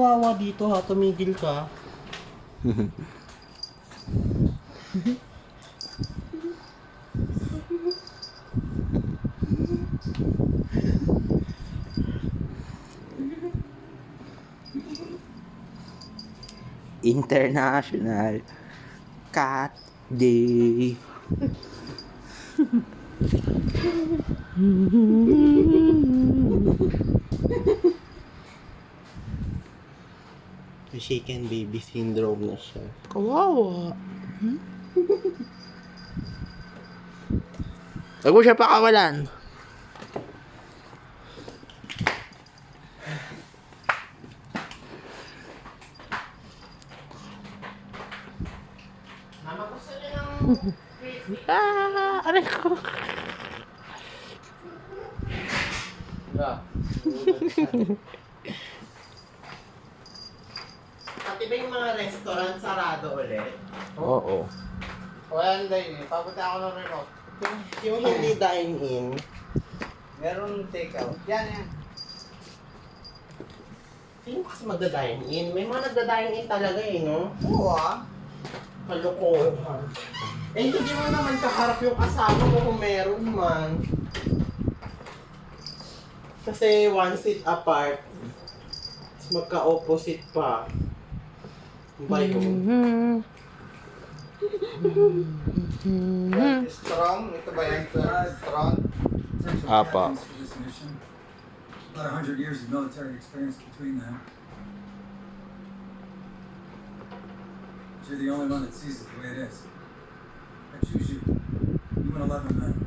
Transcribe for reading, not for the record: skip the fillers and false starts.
kawawa dito ha, tumigil ka. International Cat Day. Shaken baby syndrome na siya. Kawawa. Huwag mo siya pakawalan. Mama, gusto niya ng... Aray ko. Pati ba yung mga restaurant sarado ulit? Oo. Wala na yun eh. Papunta ako ng remote. Yung hindi dine-in, Meron take out. Yan. sino kasi magda-dine-in? May mga nagda-dine-in talaga eh, no? Oo ah. Kalokohan. Eh, hindi mo naman kaharap yung kasama mo kung meron man. Kasi one seat apart. Tapos magka-opposite pa. Ba yun? Strong. Ito ba yan? Strong. Apa. For this mission. About 100 years of military experience between them. But you're the only one that sees it the way it is. I choose you. You and 11 men.